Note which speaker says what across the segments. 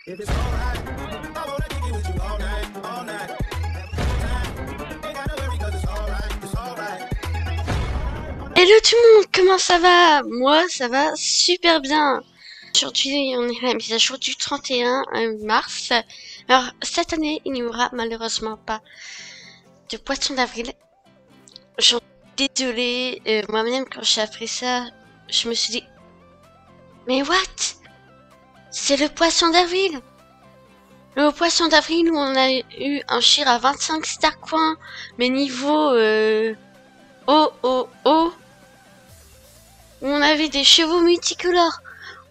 Speaker 1: If it's alright, I wanna kick it with you all night, all night. Ain't gotta worry 'cause it's alright.
Speaker 2: Hello tout le monde, comment ça va? Moi ça va super bien. Aujourd'hui on est à la mise à jour du 31 mars. Alors cette année il n'y aura malheureusement pas de poisson d'avril. J'en suis désolée, moi-même quand j'ai appris ça, je me suis dit mais what? C'est le poisson d'avril! Le poisson d'avril où on a eu un Shir à 25 star coins, mais niveau oh, où on avait des chevaux multicolores,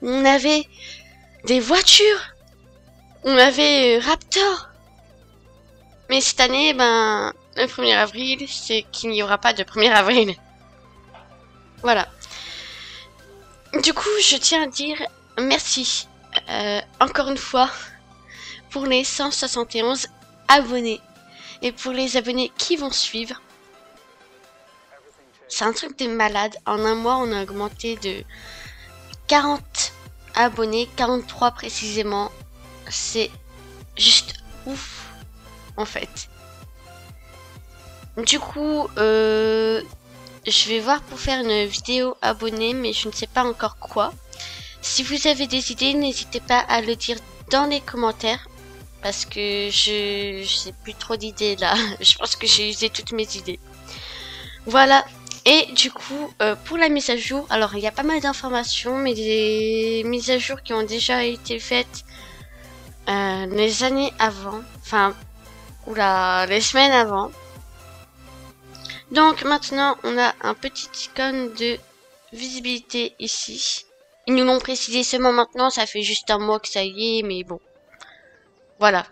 Speaker 2: où on avait des voitures, où on avait Raptor. Mais cette année, ben, le 1er avril, c'est qu'il n'y aura pas de 1er avril. Voilà. Du coup, je tiens à dire merci, encore une fois, pour les 171 abonnés. Et pour les abonnés qui vont suivre. C'est un truc de malade. En un mois, on a augmenté de 40 abonnés, 43 précisément. C'est juste ouf, en fait. Du coup, je vais voir pour faire une vidéo abonnée, mais je ne sais pas encore quoi. Si vous avez des idées, n'hésitez pas à le dire dans les commentaires. Parce que je n'ai plus trop d'idées là. Je pense que j'ai usé toutes mes idées. Voilà. Et du coup, pour la mise à jour, alors il y a pas mal d'informations, mais des mises à jour qui ont déjà été faites les années avant. Enfin, oula, les semaines avant. Donc maintenant, on a un petit icône de visibilité ici. Ils nous l'ont précisé seulement maintenant, ça fait juste un mois que ça y est, mais bon. Voilà.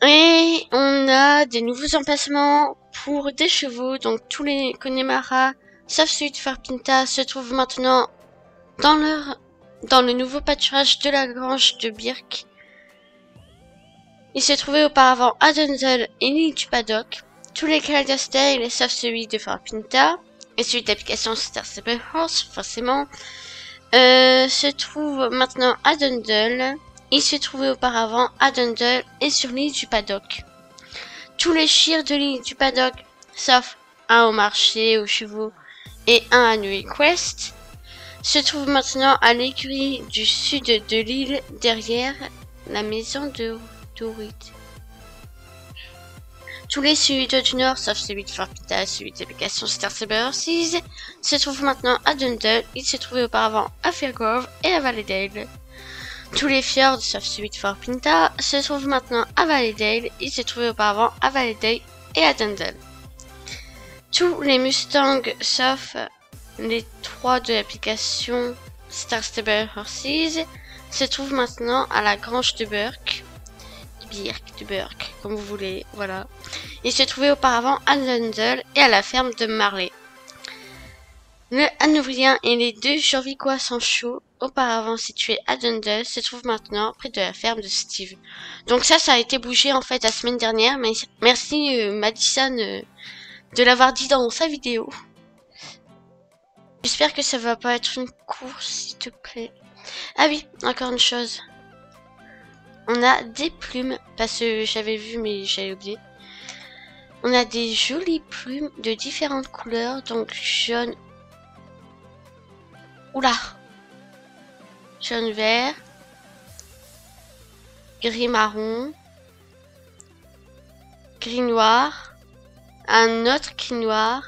Speaker 2: Et on a des nouveaux emplacements pour des chevaux. Donc tous les Connemara, sauf celui de Farpinta, se trouvent maintenant dans le nouveau pâturage de la grange de Birk. Il se trouvait auparavant à Dunzel et l'île du Paddock. Tous les Caldastale, sauf celui de Farpinta et celui d'application Star Stable Horse, forcément, se trouvent maintenant à Dundle. Il se trouvait auparavant à Dundle et sur l'île du Paddock. Tous les Shirs de l'île du Paddock, sauf un au marché aux chevaux et un à New Quest, se trouvent maintenant à l'écurie du sud de l'île, derrière la maison de Dorit. Tous les Suites du Nord, sauf celui de Farpinta et celui d'application Star Saber Horses, se trouvent maintenant à Dundle. Il se trouvait auparavant à Fairgrove et à Valleydale. Tous les fjords, sauf celui de Farpinta, se trouvent maintenant à Valleydale. Il se trouvait auparavant à Valleydale et à Dundle. Tous les Mustangs, sauf les 3 de l'application Star Stable Horses, se trouvent maintenant à la grange de Birk, comme vous voulez, voilà. Il se trouvait auparavant à Dundle et à la ferme de Marley. Le Hanovrien et les 2 Jorvicois sans chaud, auparavant situés à Dundle, se trouvent maintenant près de la ferme de Steve. Donc ça a été bougé en fait la semaine dernière, mais merci Madison de l'avoir dit dans sa vidéo. J'espère que ça va pas être une course, s'il te plaît. Ah oui, encore une chose. On a des plumes, parce que j'avais vu mais j'avais oublié. On a des jolies plumes de différentes couleurs, donc jaune. Oula! Jaune vert, gris marron, gris noir, un autre gris noir,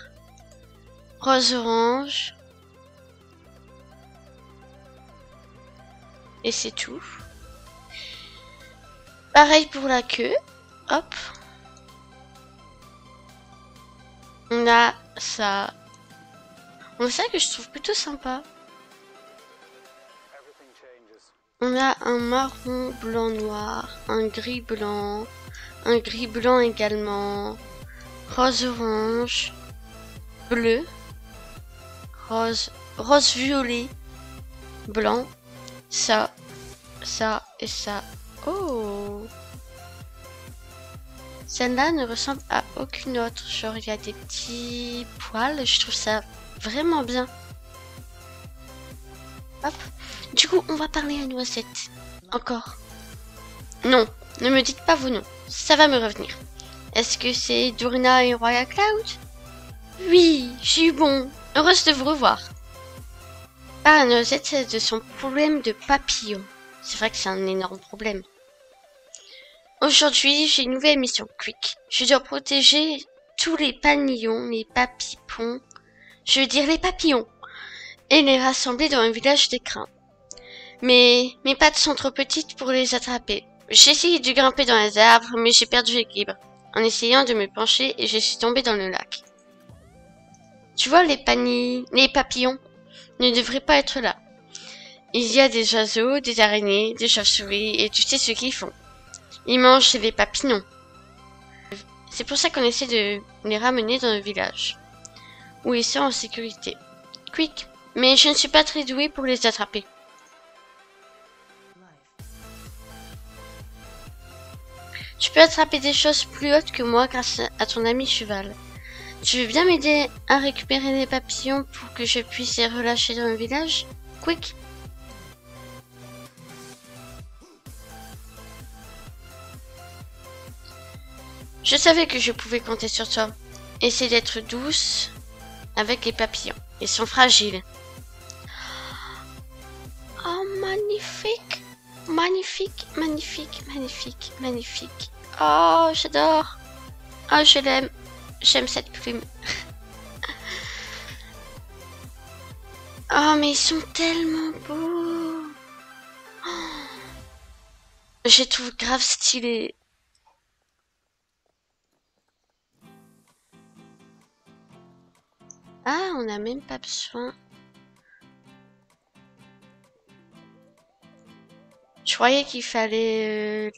Speaker 2: rose orange. Et c'est tout. Pareil pour la queue. Hop. On a ça. On a ça que je trouve plutôt sympa. On a un marron, blanc, noir, un gris blanc également, rose orange, bleu, rose violet, blanc, ça et ça. Oh! Celle-là ne ressemble à aucune autre. Genre, il y a des petits poils. Je trouve ça vraiment bien. Hop. Du coup, on va parler à Noisette. Encore. Non, ne me dites pas vos noms. Ça va me revenir. Est-ce que c'est Dorina et Royal Cloud? Oui, j'ai eu bon. Heureuse de vous revoir. Ah, Noisette, c'est de son problème de papillon. C'est vrai que c'est un énorme problème. Aujourd'hui, j'ai une nouvelle mission, Quick. Je dois protéger tous les panillons, les papillons, je veux dire les papillons, et les rassembler dans un village d'écrins. Mais mes pattes sont trop petites pour les attraper. J'ai essayé de grimper dans les arbres, mais j'ai perdu l'équilibre en essayant de me pencher et je suis tombée dans le lac. Tu vois, les papillons ne devraient pas être là. Il y a des oiseaux, des araignées, des chauves-souris, et tu sais ce qu'ils font. Ils mangent les papillons. C'est pour ça qu'on essaie de les ramener dans le village, où ils sont en sécurité. Quick, mais je ne suis pas très douée pour les attraper. Tu peux attraper des choses plus hautes que moi grâce à ton ami cheval. Tu veux bien m'aider à récupérer les papillons pour que je puisse les relâcher dans le village? Quick. Je savais que je pouvais compter sur toi. Essaie d'être douce avec les papillons. Ils sont fragiles. Oh, magnifique. Magnifique, magnifique, magnifique, magnifique. Oh, j'adore. Oh, je l'aime. J'aime cette plume. Oh, mais ils sont tellement beaux. Oh, je les trouve grave stylés. Ah, on n'a même pas besoin. Je croyais qu'il fallait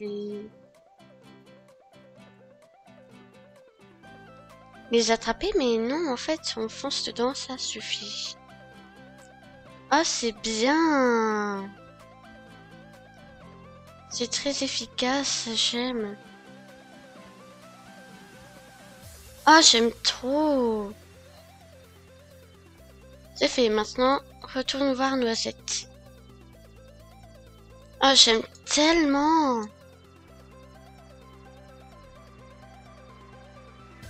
Speaker 2: les attraper, mais non, en fait, on fonce dedans, ça suffit. Ah, c'est bien. C'est très efficace, j'aime. Ah, j'aime trop. C'est fait, maintenant, retourne voir Noisette. Ah, j'aime tellement.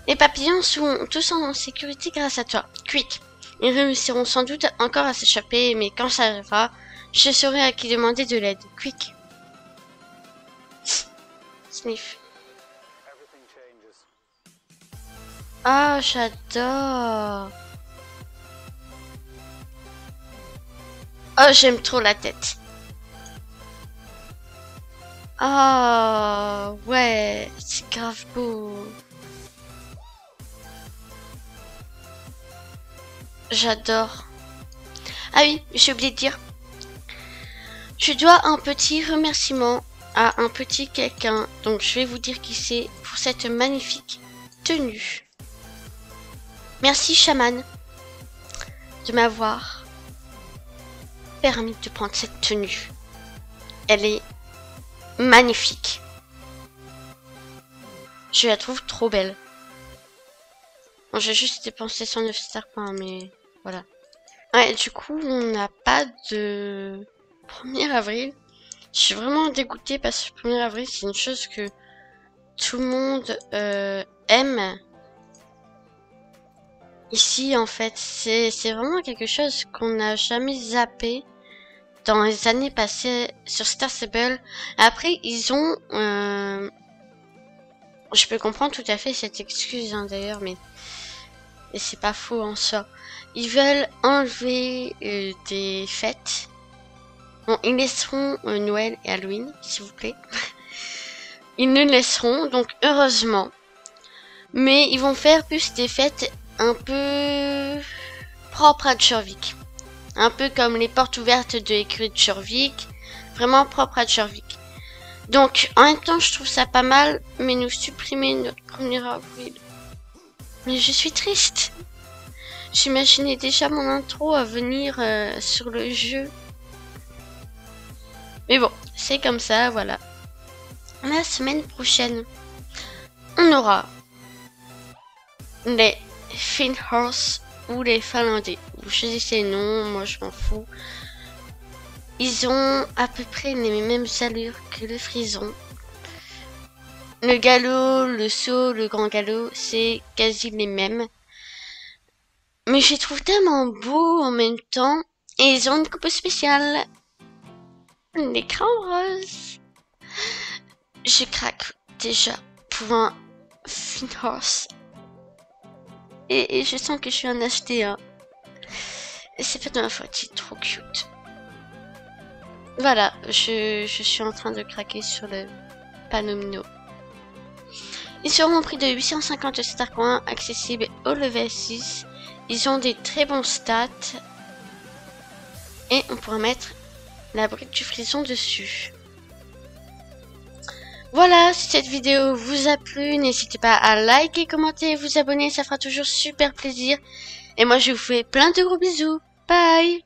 Speaker 2: Les papillons sont tous en sécurité grâce à toi. Quick. Ils réussiront sans doute encore à s'échapper, mais quand ça arrivera, je saurai à qui demander de l'aide. Quick. Sniff. Ah, j'adore. Oh, j'aime trop la tête. Ah, ouais, c'est grave beau. J'adore. Ah oui, j'ai oublié de dire. Je dois un petit remerciement à un petit quelqu'un. Donc je vais vous dire qui c'est pour cette magnifique tenue. Merci chaman de m'avoir permis de prendre cette tenue. Elle est magnifique. Je la trouve trop belle. Bon, j'ai juste dépensé 109 star points, mais voilà. Ouais, du coup, on n'a pas de 1er avril. Je suis vraiment dégoûtée parce que 1er avril, c'est une chose que tout le monde aime. Ici, en fait, c'est vraiment quelque chose qu'on n'a jamais zappé dans les années passées sur Star Stable. Après, ils ont... je peux comprendre tout à fait cette excuse, hein, d'ailleurs, mais... Et c'est pas faux en soi. Ils veulent enlever des fêtes. Bon, ils laisseront Noël et Halloween, s'il vous plaît. Ils nous laisseront, donc heureusement. Mais ils vont faire plus des fêtes un peu propres à Jorvik. Un peu comme les portes ouvertes de l'écurie de Jorvik. Vraiment propre à Jorvik. Donc, en même temps, je trouve ça pas mal, mais nous supprimer notre 1er avril. Mais je suis triste. J'imaginais déjà mon intro à venir sur le jeu. Mais bon, c'est comme ça, voilà. La semaine prochaine, on aura les Finhorse ou les Finlandais. Vous choisissez les noms, moi je m'en fous. Ils ont à peu près les mêmes allures que le frison. Le galop, le saut, le grand galop, c'est quasi les mêmes. Mais je les trouve tellement beaux en même temps. Et ils ont une coupe spéciale. L'écran rose. Je craque déjà pour un Finhorse. Et je sens que je suis en acheter un. C'est pas de ma faute, il est trop cute. Voilà, je suis en train de craquer sur le Palomino. Ils seront au prix de 850 star coins, accessibles au level 6. Ils ont des très bons stats. Et on pourra mettre la brique du frison dessus. Voilà, si cette vidéo vous a plu, n'hésitez pas à liker, commenter et vous abonner, ça fera toujours super plaisir. Et moi je vous fais plein de gros bisous. Bye!